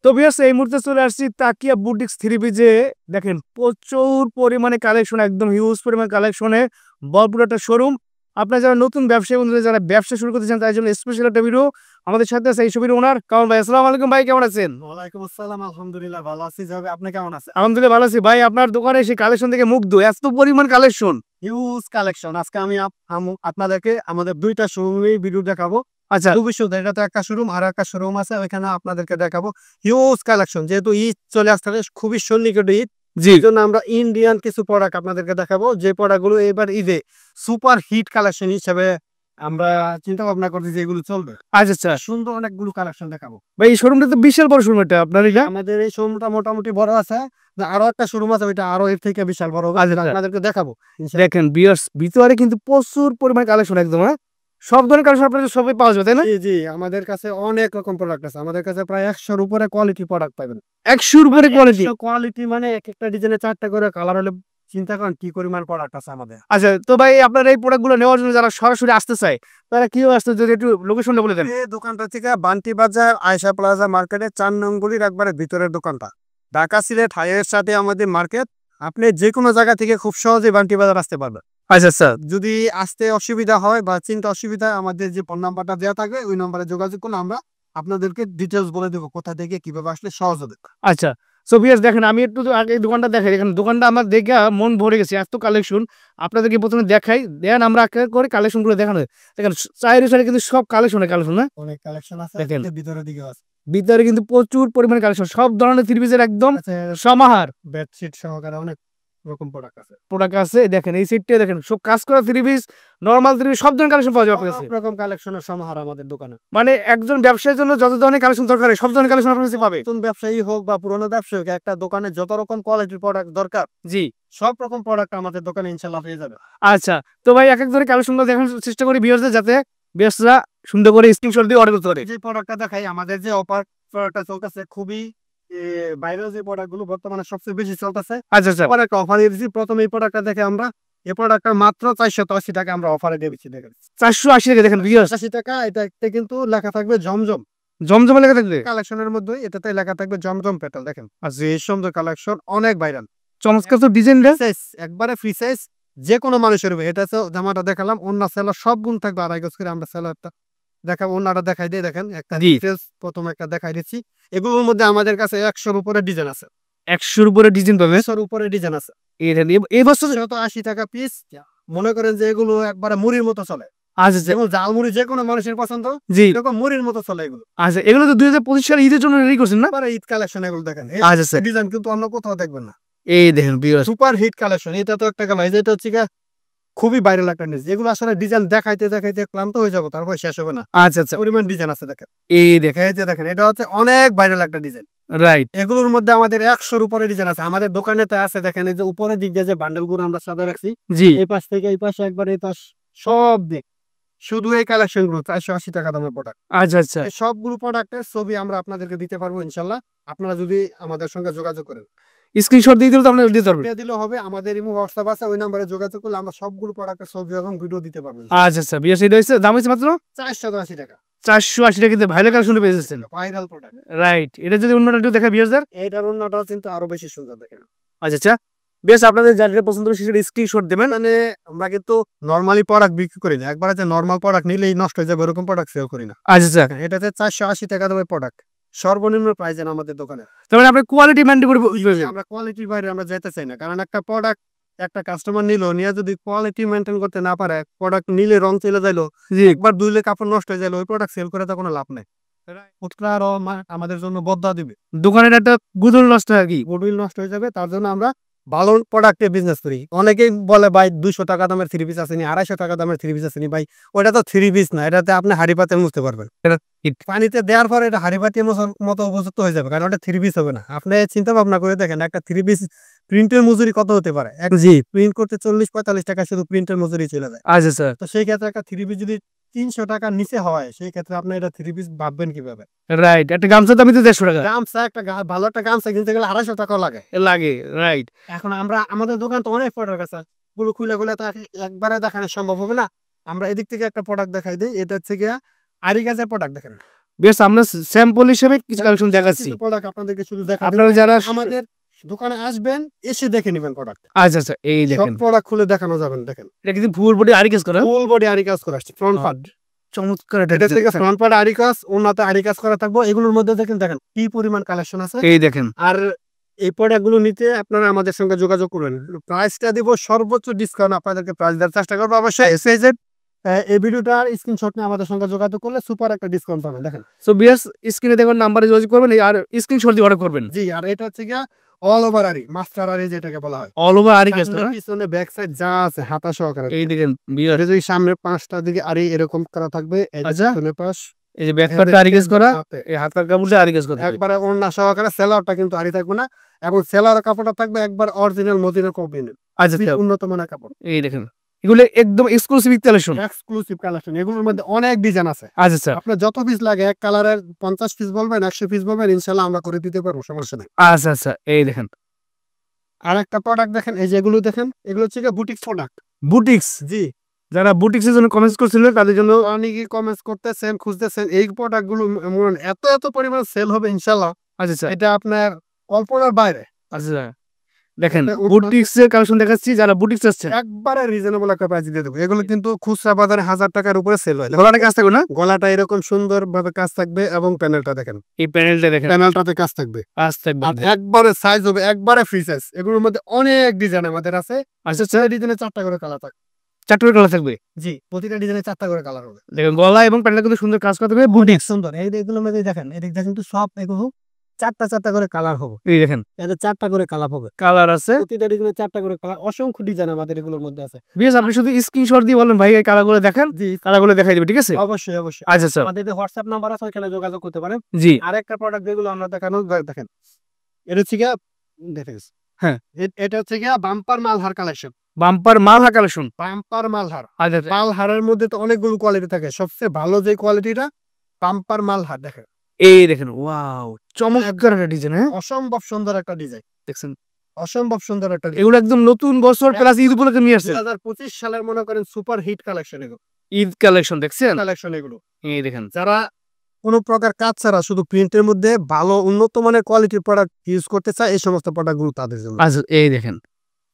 তো ভিউয়ার্স এই মুহূর্তে চলে আসছি তাকিয়া বুটিক্স থ্রি পিজে। দেখেন প্রচুর পরিমাণে কালেকশন, একদম হিউজ পরিমাণ কালেকশনে ভরপুর একটা শোরুম। আপনারা যারা নতুন ব্যবসায়ী বন্ধুরা যারা ব্যবসা শুরু করতে চান তার জন্য স্পেশাল একটা ভিডিও। আমাদের সাথে আছে এই ছবির ওনার কামাল ভাই। আসসালামু আলাইকুম ভাই, কেমন আছেন? ওয়ালাইকুম আসসালাম, আলহামদুলিল্লাহ ভালো আছি। যাবে আপনি কেমন আছেন? আলহামদুলিল্লাহ ভালো আছি ভাই। আপনার দোকানে সেই কালেকশন থেকে মুগ্ধ, এত পরিমাণ কালেকশন। Huge collection. আজকে আমি আপনাদেরকে আমাদের দুইটা শোরুমে ভিডিও দেখাবো। আচ্ছা খুবই সুন্দর, এটা তো একটা শোরুম আর একটা শোরুম আছে, ওইখানে আপনাদেরকে দেখাবো হিউজ কালেকশন। যেহেতু ঈদ চলে আসছে, খুবই সন্নিকটে ঈদ, জি, এই জন্য আমরা ইন্ডিয়ান কিছু প্রোডাক্ট আপনাদেরকে দেখাবো, যে প্রোডাক্ট গুলো এবার ঈদে সুপার হিট কালেকশন হিসেবে আমরা চিন্তা ভাবনা করছি যে এগুলো চলবে। আচ্ছা আচ্ছা সুন্দর অনেকগুলো কালেকশন দেখাবো। ভাই, এই শোরুমটা তো বিশাল বড় শোরুম এটা আপনার এটা। আমাদের এই শোরুমটা মোটামুটি বড় আছে, আরো একটা শোরুম আছে, ওইটা আরো এর থেকে বিশাল বড় হবে। আচ্ছা, আপনাদেরকে দেখাবো। দেখেন ভিউয়ার্স ভিতরে কিন্তু প্রচুর পরিমাণ কালেকশন, একদম হ্যাঁ সব ধরনের কালেকশন আপনাদের সবই পাওয়া যাবে তাই না? জি জি, আমাদের কাছে অনেক রকম প্রোডাক্ট আছে। আমাদের কাছে প্রায় 100-র উপরে কোয়ালিটি প্রোডাক্ট পাবেন। 100-র উপরে কোয়ালিটি। কোয়ালিটি মানে এক একটা ডিজাইনে 4টা করে কালার হলে চিন্তা করেন কি পরিমাণ প্রোডাক্ট আছে আমাদের। আচ্ছা তো ভাই, আপনার এই প্রোডাক্টগুলো নেওয়ার জন্য যারা সরাসরি আসতে চায় তারা কিভাবে আসতে, যদি একটু লোকেশনটা বলে দেন। এই দোকানটা থেকে বান্টি বাজার আয়শা প্লাজা মার্কেটে 4 নং গলির একবারে ভিতরের দোকানটা। ঢাকা সিলেট হাইওয়ের সাথে আমাদের মার্কেট। আপনি যে কোনো জায়গা থেকে খুব সহজে বান্টি বাজার আসতে পারবেন। আচ্ছা আচ্ছা যদি আসতে অসুবিধা হয় বা চিন্তা অসুবিধা, আমাদের যে ফোন নাম্বারটা দেওয়া থাকবে ওই নাম্বারে যোগাযোগ করলে আমরা আপনাদেরকে ডিটেলস বলে দেবো কোথা থেকে কিভাবে আসলে সহজ হবে। আচ্ছা। সো ভিউয়ার্স দেখেন, আমি একটু আগে দোকানটা দেখাই। এখানে দোকানটা আমার দেখে মন ভরে গেছে, এত কালেকশন। আপনাদেরকে প্রথমে দেখাই, দেন আমরা এক এক করে কালেকশনগুলো দেখানো। দেখেন চাইরে চাইরে কিন্তু সব কালেকশনের কালেকশন না। অনেক কালেকশন আছে, দেখেন ভিতরের দিকে আছে ভিতরে কিন্তু প্রচুর পরিমাণে কালেকশন, সব ধরনের থ্রি পিসের একদম সমাহার। বেডশিট সহকারে অনেক রকম প্রোডাক্ট আছে। প্রোডাক্ট আছে দেখেন, এই সেটটা দেখেন, সব কাজ করা three piece, normal three piece, সব ধরনের কালেকশন পাওয়া যাবে আপনার কাছে। সব রকম কালেকশনের সমাহার আমাদের দোকানে। মানে একজন ব্যবসায়ীর জন্য যত ধরনের কালেকশন দরকার হয় সব ধরনের কালেকশন আপনার কাছে পাবে। নতুন ব্যবসায়ী হোক বা পুরনো ব্যবসায়ী হোক, একটা দোকানে যত রকম কোয়ালিটির প্রোডাক্ট দরকার জি সব রকম প্রোডাক্ট আমাদের দোকানে ইনশাআল্লাহ পেয়ে যাবে। আচ্ছা। তো ভাই এক এক ধরনের কালেকশনগুলো দেখানোর চেষ্টা করি ভিউয়ারদের, যাতে ভিউয়ার্সরা সুন্দর করে স্ক্রিনশট দিয়ে অর্ডার করতে পারে। যে প্রোডাক্টটা দেখাই, আমাদের যে অফার প্রোডাক্টটা চলতেছে খুবই ভাইরাল, যে প্রোডাক্ট গুলো বর্তমানে সবচেয়ে বেশি চলতেছে। আচ্ছা আচ্ছা অফার একটা অফার দিয়েছি। প্রথমে এই প্রোডাক্টটা দেখে আমরা, এই প্রোডাক্টটা মাত্র 480 টাকা আমরা অফারে দিয়েছি। দেখেন 480 টাকা, দেখেন ভিউয়ার্স 80 টাকা। এটাতে কিন্তু লেখা থাকবে জমজম জমজমা লেখা থাকবে। কালেকশনের মধ্যে, এটাতে লেখা থাকবে জমজম পেটাল। দেখেন আর যে সুন্দর কালেকশন, অনেক ভাইরাল, চমৎকার তো ডিজাইনটা। সাইজ একবারে ফ্রি সাইজ, যে কোনো মানুষের হবে। এটা তো জামাটা দেখালাম, অন্য সেলার সব গুণ থাকবে আড়াই গজ করে। আমরা সেলারটা দেখাবো, অন্যটা দেখাই দিয়ে দেখেন একটা জি। ডিটেলস প্রথমে একটা দেখাই দিচ্ছি। এগুলোর মধ্যে আমাদের কাছে 100-র উপরে ডিজাইন আছে। 100-র উপরে ডিজাইন পাবে। 100-র উপরে ডিজাইন আছে। এই বছর 180 টাকা পিস। মনে করেন যে এগুলো একবারে মুড়ির মতো চলে, আচ্ছা আচ্ছা যেমন জাল মুড়ি যে কোনো মানুষের পছন্দ, জি। এরকম মুড়ির মতো চলে এগুলো। আচ্ছা, এগুলো তো 2025 সালে ঈদের জন্য রেডি করছেন না? আবার ঈদ কালেকশন এগুলো দেখেন, আচ্ছা আচ্ছা ডিজাইন কিন্তু অন্য কোথাও দেখবেন না। এই দেখেন ভিউয়ার্স। Super hit collection. এটা তো একটা কালার, এটা হচ্ছে গিয়ে খুবই ভাইরাল একটা জিনিস, যেগুলো আসলে ডিজাইন দেখাইতে দেখাইতে ক্লান্ত হয়ে যাবো, তারপর শেষ হবে না, আচ্ছা আচ্ছা পরিমাণ ডিজাইন আছে। দেখেন এই দেখেন এই যে দেখেন, এটা হচ্ছে অনেক ভাইরাল একটা ডিজাইন। রাইট। এগুলোর মধ্যে আমাদের 100-র উপরে ডিজাইন আছে। আমাদের দোকানেতে আছে, দেখেন এই যে উপরের দিক দিয়ে যে বান্ডেল গুলো আমরা সাদা রাখছি, জি এই পাশ থেকে এই পাশে একবার, এই পাশ সব দিক শুধু এই কালেকশন গুলো 480 টাকা দামের প্রোডাক্ট। আচ্ছা আচ্ছা এই সবগুলো প্রোডাক্টের ছবি আমরা আপনাদেরকে দিতে পারবো ইনশাল্লাহ, আপনারা যদি আমাদের সঙ্গে যোগাযোগ করেন। স্ক্রিনশট দিয়ে দিলে তো আপনারা দিতে পারবেন। দিয়ে দিলেও হবে, আমাদের ইমো হোয়াটসঅ্যাপ আছে, ওই নম্বরে যোগাযোগ করলে আমরা সবগুলো প্রোডাক্টের ছবি এবং ভিডিও দিতে পারবো। আচ্ছা আচ্ছা ভিউয়ার্স, এটা হচ্ছে দাম হচ্ছে মাত্র 480 টাকা। 480 টাকা, কিন্তু ভাইরাল কালেকশন পেয়ে যাচ্ছেন। Viral product. রাইট, এটা যদি অন্যটা একটু দেখা ভিউয়ার্সদের। এইটার অন্যটাও কিন্তু আরো বেশি সুন্দর। দেখেন আচ্ছা আচ্ছা বেশ, আপনাদের যাদের পছন্দ হবে সেটা স্ক্রিনশট দেবেন। মানে আমরা কিন্তু নরমালি প্রোডাক্ট বিক্রি করি না, একবার যে নরমাল প্রোডাক্ট নিলেই নষ্ট হয়ে যাবে এরকম প্রোডাক্ট সেল করি না। আচ্ছা আচ্ছা, এটাতে 480 টাকা দামের প্রোডাক্ট, সর্বনিম্ন প্রাইস আমাদের দোকানে। তার মানে আপনি কোয়ালিটি মেইনটেইন করে বলবেন। আমরা কোয়ালিটির বাইরে আমরা যেতে চাই না, কারণ একটা প্রোডাক্ট একটা কাস্টমার নিল, নিয়ে যদি কোয়ালিটি মেইনটেইন করতে না পারে, প্রোডাক্ট নিলে রং চলে যাইলো, জি একবার ধুইলে কাপড় নষ্ট হয়ে যাইলো, ওই প্রোডাক্ট সেল করে তো কোনো লাভ নাই। ফুটকা আরো আমাদের জন্য বদলা দিবে, দোকানের একটা গুদল নষ্ট হয় আর কি। গুডউইল নষ্ট হয়ে যাবে। তার জন্য আমরা ভালো প্রোডাক্টে বিজনেস করি। অনেকেই বলে ভাই 200 টাকা দামের থ্রি পিস আসেনি, 250 টাকা দামের থ্রি পিস আসেনি। ভাই ওটা তো থ্রি পিস না, এটাতে আপনি হাড়ি পাতে মুছতে পারবেন। এটা ঠিক। পানিতে দেওয়ার পরে এটা হাড়ি পাতিয়ে মোছার মতো উপযুক্ত হয়ে যাবে, কারণ ওটা থ্রি পিস হবে না। আপনি চিন্তা ভাবনা করে দেখেন, একটা থ্রি পিস প্রিন্টের মজুরি কত হতে পারে? জি প্রিন্ট করতে 40-45 টাকা শুধু প্রিন্টের মজুরি চলে যায়। আচ্ছা স্যার তো সেই ক্ষেত্রে একটা থ্রি পিস যদি 300 টাকার নিচে হয়, সেই ক্ষেত্রে আপনি এটা থ্রি পিস ভাববেন কিভাবে? রাইট, একটা গামছার দাম তো 150 টাকা গামছা, একটা ভালো একটা গামছা কিনতে গেলে 250 টাকাও লাগে। লাগে। রাইট, এখন আমরা আমাদের দোকান তো অনেক প্রোডাক্ট আছে, গুলো খুলে খুলে তো একবারে দেখানো সম্ভব হবে না। আমরা এদিক থেকে একটা প্রোডাক্ট দেখাই দিই। এটা হচ্ছে গিয়া আরি গাছের প্রোডাক্ট। দেখেন বেশ আমরা স্যাম্পল হিসেবে কিছু কালেকশন দেখাচ্ছি। কিছু প্রোডাক্ট আপনাদেরকে শুধু দেখাবো। আপনারা যারা আমাদের দোকানে আসবেন, এসে দেখে নেবেন প্রোডাক্ট। আচ্ছা আচ্ছা এই সব দেখেন প্রোডাক্ট খুলে দেখানো যাবে না। দেখেন এটা কিন্তু ফুল বডি আরি কাজ করা, ফুল বডি আরি কাজ করা আসছে, ফ্রন্ট পার্ট চমৎকার এটা থেকে ফ্রন্ট পার্ট আরি কাজ, ওনাতে আরি কাজ করা থাকবো। এগুলোর মধ্যে দেখেন কি পরিমাণ কালেকশন আছে। এই দেখেন আর এই প্রোডাক্টগুলো নিতে আপনারা আমাদের সঙ্গে যোগাযোগ করবেন। প্রাইসটা দিব সর্বোচ্চ ডিসকাউন্ট, আপনাদেরকে প্রাইস দেওয়ার চেষ্টা করবো। অবশ্যই এসএজেড এই ভিডিওটার স্ক্রিনশট নিয়ে আমাদের সঙ্গে যোগাযোগ করলে সুপার একটা ডিসকাউন্ট পাবেন। দেখেন সো বিয়াস স্ক্রিনে দেখুন নাম্বারে যোগাযোগ করবেন আর স্ক্রিনশট দিয়ে অর্ডার করবেন। জি, আর এটা হচ্ছে গিয়া অল ওভার আরি, মাস্টার আরি যেটাকে বলা হয়। অল ওভার আরি কাজ করা, পিছনে ব্যাক সাইড যা আছে হাতা সহকারে। এই দেখেন বিয়াস এটা যদি সামনে 5টা দিকে আরি এরকম করা থাকবে, এই যে আচ্ছা। পিছনে পাশ এই যে ব্যাক পার্টটা আরি কাজ করা, এই হাতার কাপড়টা আরি কাজ করা একবারে ওড়না সহকারে। সেলারটা কিন্তু আরি থাকবে না, এবং সেলার কাপড়টা থাকবে একবার অরিজিনাল মদিনার কপি, আচ্ছা আচ্ছা উন্নত মানের কাপড়। এই দেখেন এগুলো একদম এক্সক্লুসিভ কালেকশন, এক্সক্লুসিভ কালেকশন। এগুলোর মধ্যে অনেক ডিজাইন আছে। আচ্ছা আচ্ছা আপনার যত পিস লাগে, এক কালারের 50 পিস বলবেন, 100 পিস বলবেন, ইনশাআল্লাহ আমরা করে দিতে পারবো, সমস্যা নেই। আচ্ছা আচ্ছা এই দেখেন আর একটা প্রোডাক্ট দেখেন, এই যে এগুলো দেখেন, এগুলো হচ্ছে বুটিক প্রোডাক্ট। বুটিক্স, জি, যারা বুটিক্সের জন্য কমেন্টস করছিল তাদের জন্য অনেকেই কমেন্টস করতেছেন, খুঁজতেছেন এই প্রোডাক্ট গুলো। এত এত পরিমাণ সেল হবে ইনশাআল্লাহ, আচ্ছা আচ্ছা এটা আপনার কল্পনার বাইরে। আচ্ছা দেখেন এটা উন্নত- বুটিক্সের কালেকশন দেখাচ্ছি, যারা বুটিক্স আছে একবারে রিজনেবল একটা প্রাইস দিয়ে দেবো। এগুলো কিন্তু খুচরা বাজারে 1000 টাকার উপরে সেল হয়। গলাটা কাজ থাকবে না, গলাটা এরকম সুন্দর ভাবে কাজ থাকবে, এবং প্যানেলটা দেখেন, এই প্যানেলটা দেখেন প্যানেলটাতে কাজ থাকবে। কাজ থাকবে। আর একবারে সাইজ হবে, একবারে ফ্রি সাইজ। এগুলোর মধ্যে অনেক ডিজাইন আমাদের আছে। আচ্ছা আচ্ছা ডিজাইনে 4টা করে কালার থাকবে। চারটে কালার থাকবে, জি, প্রতিটা ডিজাইনে 4টা করে কালার হবে। দেখেন গলা এবং প্যানেলটা কিন্তু সুন্দর কাজ করতে হবে। বুটিক্স সুন্দর। এই এগুলোর মধ্যে দেখেন, এদিকটা কিন্তু সব এগুলো 4টা করে কালার হবে। এই দেখেন এতে 4টা করে কালার হবে। কালার আছে, প্রতিটা ডিজাইনে 4টা করে কালার। অসংখ্য ডিজাইন আমাদের এগুলোর মধ্যে আছে। বিকজ আপনি শুধু স্ক্রিনশট দিয়ে বলেন ভাই এই কালারগুলো দেখেন, জি, কালারগুলো দেখাই দেবে, ঠিক আছে? অবশ্যই অবশ্যই। আচ্ছা আচ্ছা আমাদের যে হোয়াটসঅ্যাপ নাম্বার আছে, ওখানে যোগাযোগ করতে পারেন। জি আরেকটা প্রোডাক্ট যেগুলো আমরা দেখানো, দেখেন এটা হচ্ছে গিয়া, দেখেন হ্যাঁ। এটা হচ্ছে গিয়া bumper Malhar collection. Bumper Malhar collection, bumper Malhar. আচ্ছা আচ্ছা মালহারের মধ্যে তো অনেকগুলো কোয়ালিটি থাকে, সবচেয়ে ভালো যে কোয়ালিটিটা বাম্পার মালহার। দেখেন এই দেখেন ওয়াও চমৎকার একটা ডিজাইন, হ্যাঁ অসম্ভব সুন্দর একটা ডিজাইন, দেখছেন অসম্ভব সুন্দর একটা ডিজাইন। এগুলো একদম নতুন বছর প্লাস ঈদ উপলক্ষে নিয়ে আসছে, 2025 সালের মনে করেন সুপার হিট কালেকশন এগুলো, ঈদ কালেকশন দেখছেন, কালেকশন এগুলো। এই দেখেন যারা কোনো প্রকার কাজ ছাড়া শুধু প্রিন্টের মধ্যে ভালো উন্নত মানের কোয়ালিটির প্রোডাক্ট ইউজ করতে চায়, এই সমস্ত প্রোডাক্ট গুলো তাদের জন্য। আচ্ছা এই দেখেন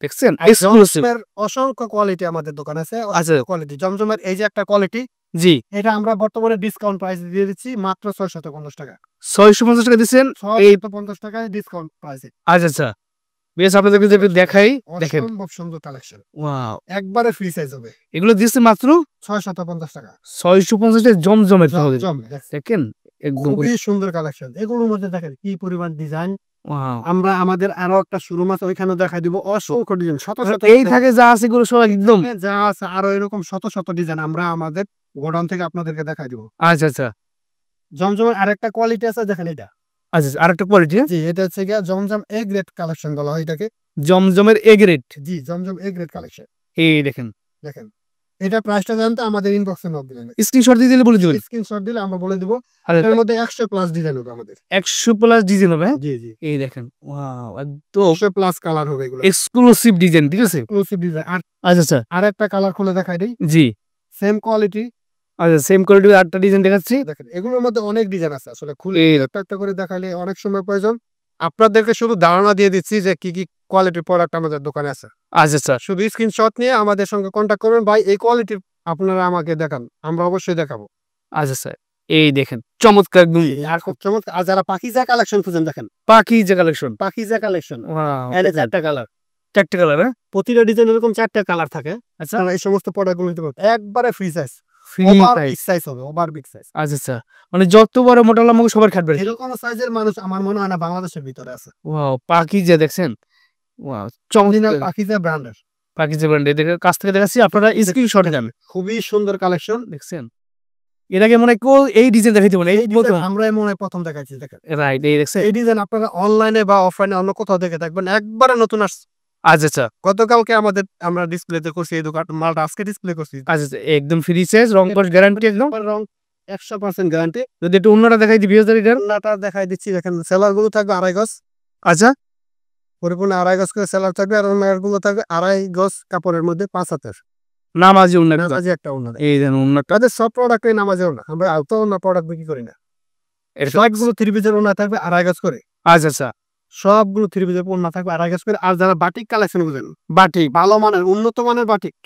দেখছেন আর এক্সক্লুসিভ, জমজমের অসংখ্য কোয়ালিটি আমাদের দোকানে আছে। আচ্ছা কোয়ালিটি জমজমের এই যে একটা কোয়ালিটি, জি এটা আমরা বর্তমানে ডিসকাউন্ট প্রাইস দিয়ে দিচ্ছি মাত্র 650 টাকা। 650 টাকা দিচ্ছেন, 650 টাকায় ডিসকাউন্ট প্রাইসে। আচ্ছা আচ্ছা বেশ আপনাদেরকে যদি একটু দেখাই, দেখেন অসম্ভব সুন্দর কালেকশন, ওয়াও একবারে ফ্রি সাইজ হবে। এগুলো দিচ্ছে মাত্র 650 টাকা। 650 টাকা জমজমের তাহলে জমজম, দেখছেন? দেখেন একদম খুবই সুন্দর কালেকশন। এগুলোর মধ্যে দেখেন কি পরিমাণ ডিজাইন। ওয়াও আমরা আমাদের আরো একটা শোরুম আছে, ওইখানে দেখা দিব অসংখ্য ডিজাইন, শত শত এই থাকে যা আছে এগুলো সব একদম, যা আছে আরো এরকম শত শত ডিজাইন আমরা আমাদের গোডাউন থেকে আপনাদেরকে দেখাই দিব। আচ্ছা আচ্ছা জমজমের আরেকটা কোয়ালিটি আছে, দেখেন এটা। আচ্ছা আরেকটা কোয়ালিটি, জি, এটা হচ্ছে গিয়া জমজম এ গ্রেড কালেকশন বলা হয় এটাকে। জমজমের A grade, G, Zamzam A grade collection. এই দেখেন দেখেন, এটা প্রাইসটা জানতে আমাদের ইনবক্সে নক দিবেন। স্ক্রিনশট দিয়ে দিলে বলে দিবেন, স্ক্রিনশট দিলে আমরা বলে দিব। আচ্ছা, এর মধ্যে 100 প্লাস ডিজাইন হবে আমাদের। 100 প্লাস ডিজাইন হবে, হ্যাঁ? জি জি, এই দেখেন ওয়াও একদম 100 প্লাস কালার হবে এগুলো, এক্সক্লুসিভ ডিজাইন, ঠিক আছে? Exclusive design. আর আচ্ছা আচ্ছা আরেকটা কালার খুলে দেখাই দেই, জি সেম কোয়ালিটি। আচ্ছা সেম কোয়ালিটির আরেকটা ডিজাইন দেখাচ্ছি, দেখেন এগুলোর মধ্যে অনেক ডিজাইন আছে, আসলে খুলে এই একটা একটা করে দেখালে অনেক সময় প্রয়োজন। আপনাদেরকে শুধু ধারণা দিয়ে দিচ্ছি যে কি কি কোয়ালিটির প্রোডাক্ট আমাদের দোকানে আছে। আচ্ছা আচ্ছা শুধু স্ক্রিনশট নিয়ে আমাদের সঙ্গে কন্ট্যাক্ট করবেন, ভাই এই কোয়ালিটির আপনারা আমাকে দেখান, আমরা অবশ্যই দেখাবো। আচ্ছা স্যার এই দেখেন চমৎকার একদম আর খুব চমৎকার। আর যারা পাকিজা কালেকশন খুঁজেন, দেখেন পাখি যে কালেকশন, পাকিজা কালেকশন, ওয়াও এর 4টা কালার, চারটে কালার, হ্যাঁ? প্রতিটা ডিজাইন এরকম 4টা কালার থাকে। আচ্ছা আপনারা এই সমস্ত প্রোডাক্ট গুলো নিতে পারবেন, একবারে free size, free over price, big size হবে, ওভার বিগ সাইজ। আচ্ছা আচ্ছা মানে যত বড় মোটা লম্বা সবার খাটবে, এরকম সাইজের মানুষ আমার মনে হয় না বাংলাদেশের ভিতরে আছে। ওয়াও পাখি যে দেখছেন, ওয়াও অরিজিনাল চমৎকার পাকিজা ব্র্যান্ডের, পাখি যে ব্র্যান্ড, এদের কাছ থেকে দেখাচ্ছি, আপনারা স্ক্রিনশট যাবেন, খুবই সুন্দর কালেকশন। দেখছেন এর আগে মনে হয় কেউ এই ডিজাইন দেখাইতে বলে, এই আমরা মনে হয় প্রথম দেখাচ্ছি। দেখেন রাইট এই দেখছেন, এই ডিজাইন আপনারা অনলাইনে বা অফলাইনে অন্য কোথাও দেখে থাকবেন, একবারে নতুন আসছে। আচ্ছা আচ্ছা গতকালকে আমরা ডিসপ্লেতে করছি এই দোকান মালটা, আজকে ডিসপ্লে করছি। আচ্ছা আচ্ছা একদম ফ্রি সাইজ, রং কস গ্যারান্টি একদম, রং 100% গ্যারান্টি। যদি একটু অন্যটা দেখাই দিবি এটার, অন্যটা দেখাই দিচ্ছি, দেখেন সেলার গুলো থাকবে 2.5 গজ, আচ্ছা পরিপূর্ণ 2.5 গজ করে সেলার থাকবে, আর অন্যার গুলো থাকবে 2.5 গজ কাপড়ের মধ্যে 5 হাতের নামাজি অন্য নামাজি একটা অন্য। এই দেন অন্যটা, তাদের সব প্রোডাক্টই নামাজি ওনা, আমরা আউতো অন্য প্রোডাক্ট বিক্রি করি না। এটা সবগুলো থ্রি পিসের ওড়না থাকবে 2.5 গজ করে। আচ্ছা আচ্ছা সবগুলো থ্রি পিসের ওড়না থাকবে 2.5 গজ করে। আর যারা বাটিক কালেকশন বুঝেন, বাটিক, ভালো মানের উন্নত মানের বাটিক,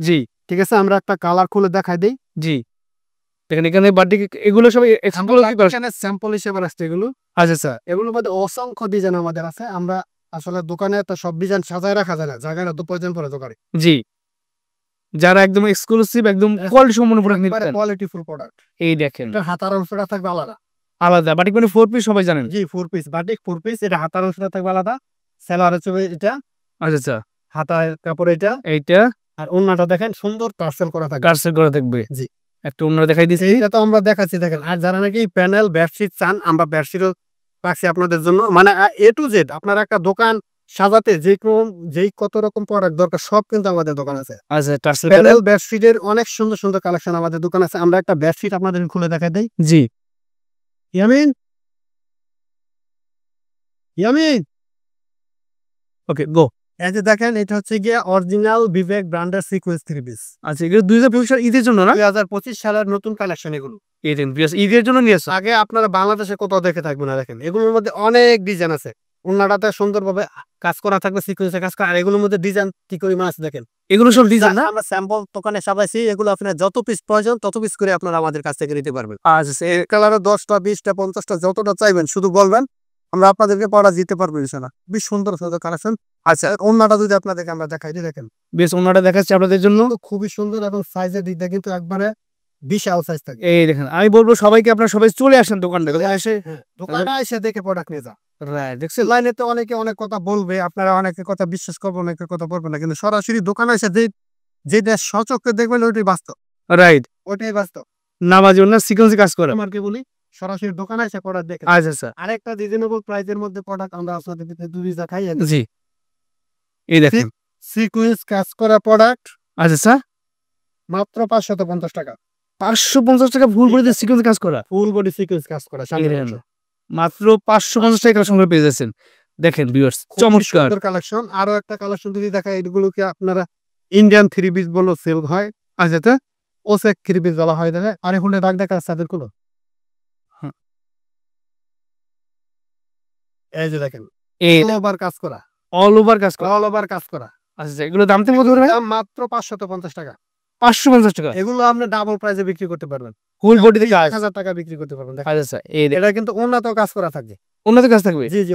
জি ঠিক আছে, আমরা একটা কালার খুলে দেখাই দিই। জি, দেখেন এখানে বাটিক এগুলো সব এক্সক্লুসিভ। এখানে স্যাম্পল হিসেবে আসছে এগুলো। আচ্ছা আচ্ছা এগুলোর মধ্যে অসংখ্য ডিজাইন আমাদের আছে। আমরা আসলে দোকানে তো সব ডিজাইন সাজায় রাখা যায় না, জায়গাটা তো প্রয়োজন পড়ে দোকানে। জি, যারা একদম এক্সক্লুসিভ একদম কোয়ালিটি সম্পন্ন প্রোডাক্ট নিতে কোয়ালিটি ফুল প্রোডাক্ট। এই দেখেন এটা হাতার অংশটা থাকবে আলাদা। আলাদা বাটিক মানে 4 পিস সবাই জানেন। জি 4 পিস বাটিক 4 পিস। এটা হাতার অংশটা থাকবে আলাদা, সেলোয়ারের ছবি এটা, আচ্ছা আচ্ছা হাতার কাপড় এটা। এইটা আর ওন্নাটা দেখেন সুন্দর টার্সেল করা থাকবে। কার্সেল করা থাকবে। জি, একটা অন্য দেখাই দিছি। এইটা তো আমরা দেখাচ্ছি দেখেন। আর যারা নাকি প্যানেল বেডশিট চান, আমরা বেডশিটও রাখছি আপনাদের জন্য। মানে এ টু জেড আপনার একটা দোকান সাজাতে যেই কত রকম প্রোডাক্ট দরকার সব কিন্তু আমাদের দোকান আছে। আচ্ছা টার্সেল প্যানেল বেডশিটের অনেক সুন্দর সুন্দর কালেকশন আমাদের দোকান আছে। আমরা একটা বেডশিট আপনাদের খুলে দেখাই দেই। জি ইয়ামিন, ইয়ামিন, ওকে গো। এই যে দেখেন এটা হচ্ছে গিয়ে অরিজিনাল বিবেক ব্র্যান্ডের সিকোয়েন্স থ্রি পিস। আচ্ছা এগুলো 2025 সাল ঈদের জন্য না? 2025 সালের নতুন কালেকশন এগুলো। ঈদের জন্য নিয়ে আসা। আগে আপনারা বাংলাদেশে কোথাও দেখে থাকবেন না। দেখেন এগুলোর মধ্যে অনেক ডিজাইন আছে। ওন্নাটাতে সুন্দরভাবে কাজ করা থাকবে, সিকোয়েন্সে কাজ করা। আর এগুলোর মধ্যে ডিজাইন কি পরিমাণ আছে দেখেন। এগুলো সব ডিজাইন না? আমরা স্যাম্পল দোকানে সাজাইছি। এগুলো আপনার যত পিস প্রয়োজন তত পিস করে আপনারা আমাদের কাছ থেকে নিতে পারবেন। আচ্ছা এই কালারে 10টা 20টা 50টা যতটা চাইবেন শুধু বলবেন, আমরা আপনাদেরকে পড়া দিতে পারবো ইনশাআল্লাহ। বেশ সুন্দর সুন্দর কালেকশন। আচ্ছা ওন্নাটা যদি আপনাদেরকে আমরা দেখাই দিই দেখেন। বেশ ওনাটা দেখাচ্ছি আপনাদের জন্য। তো খুবই সুন্দর এবং সাইজের দিক দিয়ে কিন্তু একবারে বিশাল সাইজ থাকে। এই দেখেন আমি বলবো সবাইকে আপনারা সবাই চলে আসেন দোকান থেকে এসে। দোকানে এসে দেখে প্রোডাক্ট নিয়ে যা। রাইট দেখছেন। লাইনে তো অনেকে অনেক কথা বলবে, আপনারা অনেকে কথা বিশ্বাস করবেন, অনেকে কথা বলবেন না, কিন্তু সরাসরি দোকানে এসে যেটা সচক্ষে দেখবেন ওইটাই বাস্তব। রাইট, ওইটাই বাস্তব। নামাজ না সিকোয়েন্সে কাজ করে। আমাকে বলি সরাসরি দোকানে এসে প্রোডাক্ট দেখে। আচ্ছা আচ্ছা আরেকটা রিজনেবল প্রাইসের মধ্যে প্রোডাক্ট আমরা আপনাদের দুই দেখাই। জি এই দেখেন সিকোয়েন্স কাজ করা প্রোডাক্ট আচ্ছা স্যার মাত্র 550 টাকা। 550 টাকা ফুল বডি সিকোয়েন্সে কাজ করা। ফুল বডি সিকোয়েন্স কাজ করা মাত্র 550 টাকা সঙ্গে পেয়ে যাচ্ছেন। দেখেন ভিউয়ার্স চমৎকার কালেকশন। আরো একটা কালেকশন যদি দেখাই, এগুলোকে আপনারা ইন্ডিয়ান থ্রি পিস বললো সেল হয়। আচ্ছা তো ওসেক থ্রি পিস বলা হয়। দেখে আরে হুলে দাগ দেখা তাদের গুলো। এই যে দেখেন এই অল ওভার কাজ করা, অল ওভার কাজ করা। অল ওভার কাজ করা। আচ্ছা এগুলো দাম তো কত করে? দাম মাত্র 550 টাকা। 550 টাকা। এগুলো আপনি ডাবল প্রাইসে বিক্রি করতে পারবেন। ফুল বডি থেকে 1000 টাকা বিক্রি করতে পারবেন। দেখেন আচ্ছা আচ্ছা এই এটা কিন্তু উন্নত কাজ করা থাকবে। উন্নত কাজ থাকবে। জি জি,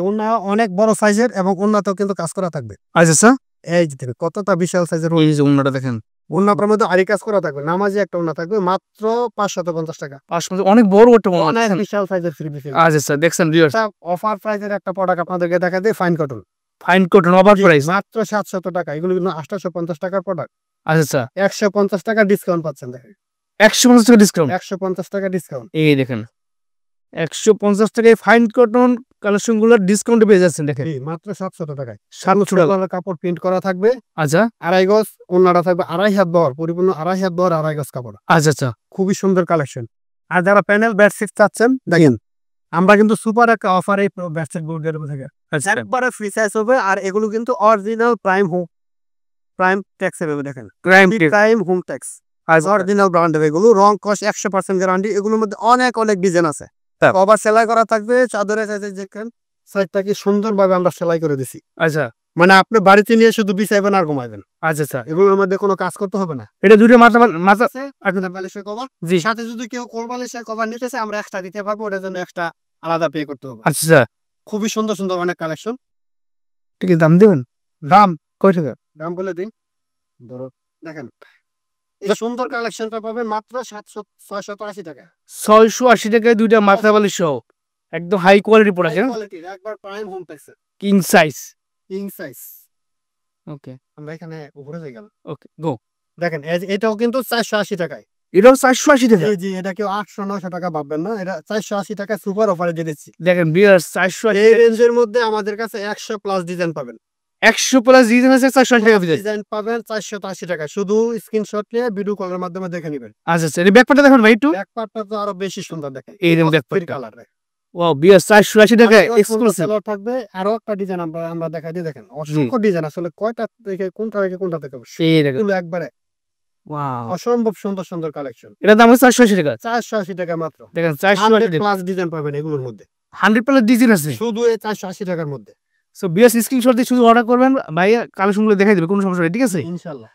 অনেক বড় সাইজের এবং উন্নত কিন্তু কাজ করা থাকবে। আচ্ছা স্যার এই যে দেখেন কতটা বিশাল সাইজের এই যে উন্নটা দেখেন। উন্নতের মধ্যে আরি কাজ করা থাকবে। নামাজি একটা উন্নত থাকবে মাত্র 550 টাকা। 550 অনেক বড় একটা মনে অনেক হচ্ছে। বিশাল সাইজের থ্রি পিস। আচ্ছা স্যার দেখছেন ভিউয়ার্স অফার প্রাইসের একটা প্রোডাক্ট আপনাদেরকে দেখা দেই, fine cotton. Fine cotton offer price মাত্র 700 টাকা। এগুলো কিন্তু 850 টাকার প্রোডাক্ট। আচ্ছা স্যার 150 টাকা ডিসকাউন্ট পাচ্ছেন। দেখেন 150 টাকা ডিসকাউন্ট। 150 টাকা ডিসকাউন্ট। এই দেখেন 150 টাকায় ফাইন কটন কালেকশন গুলো ডিসকাউন্টে পেয়ে যাচ্ছেন। দেখেন মাত্র 700 টাকায় 700 টাকা কাপড় প্রিন্ট করা থাকবে। আচ্ছা 2.5 গজ ওন্নাটা থাকবে, 2.5 হাত বহর, পরিপূর্ণ 2.5 হাত বহর, 2.5 গজ কাপড়। আচ্ছা আচ্ছা খুবই সুন্দর কালেকশন। আর যারা প্যানেল বেডশিট চাচ্ছেন দেখেন আমরা কিন্তু সুপার একটা অফারে বেডশিট গুলো দেব থেকে। আচ্ছা একবারে ফ্রি সাইজ হবে। আর এগুলো কিন্তু অরিজিনাল প্রাইম ট্যাক্স হবে। দেখেন prime home tax original brand হবে। এগুলো রং কস 100% গ্যারান্টি। এগুলোর মধ্যে অনেক ডিজাইন আছে। কভার সেলাই করা থাকবে। চাদরের সাইজে দেখেন সাইজটা কি সুন্দরভাবে আমরা সেলাই করে দিছি। আচ্ছা মানে আপনি বাড়িতে নিয়ে শুধু বিছাইবেন আর ঘুমাইবেন। আচ্ছা স্যার এগুলোর মধ্যে কোনো কাজ করতে হবে না। এটা দুটো মাথা মাথা আছে আপনার বালিশের কভার। জি সাথে যদি কেউ কোরবালিশের কভার নিতে চায় আমরা এক্সট্রা দিতে পারবো। ওটার জন্য এক্সট্রা আলাদা পে করতে হবে। আচ্ছা স্যার খুবই সুন্দর অনেক কালেকশন। ঠিক দাম দিবেন? দাম কয় টাকা? দাম বলে দিন। ধরো দেখেন এই সুন্দর কালেকশনটা পাবেন মাত্র 680 টাকা। 680 টাকায় দুইটা মাথা বালিশ সহ একদম হাই কোয়ালিটি প্রোডাক্ট। কোয়ালিটির একবার prime home tax king size. King size. Okay আমরা এখানে উপরে যাই গেল। ওকে গো। দেখেন এটাও কিন্তু 480 টাকায়। এটাও 480 টাকা। জি এটা কেউ 800-900 টাকা ভাববেন না। এটা 480 টাকা সুপার অফারে দিয়ে দিচ্ছি। দেখেন ভিউয়ার্স 480 এই রেঞ্জের মধ্যে আমাদের কাছে 100 প্লাস ডিজাইন পাবেন। 100 প্লাস ডিজাইন আছে 480 টাকা ভিতরে। ডিজাইন পাবেন 480 টাকা। শুধু স্ক্রিনশট নিয়ে ভিডিও কলের মাধ্যমে দেখে নেবেন। আচ্ছা আচ্ছা এই ব্যাকপার্টটা দেখুন ভাই একটু। ব্যাক পার্টটা তো আরো বেশি সুন্দর দেখেন। এই যে ফ্রি ব্যাকপার্টটা কালার। ওয়াও ভিউয়ার্স 480 টাকা এক্সক্লুসিভ সেলর থাকবে। আরো একটা ডিজাইন আমরা দেখাই দিই। দেখেন অসংখ্য ডিজাইন। আসলে কয়টা থেকে কোনটা থেকে কোনটা থেকে এই দেখেন এগুলো একবারে ওয়াও, অসম্ভব সুন্দর সুন্দর কালেকশন। এটার দাম হচ্ছে 480 টাকা। 480 টাকা মাত্র। দেখেন 480 টাকা, প্লাস ডিজাইন পাবেন এগুলোর মধ্যে, 100 ডিজাইন আছে। শুধু এই 480 টাকার মধ্যে সো বিএস স্ক্রিনশট দিয়ে শুধু অর্ডার করবেন, ভাইয়া কালেকশনগুলো দেখাই দেবে, কোনো সমস্যা নেই, ঠিক আছে? ইনশাল্লাহ।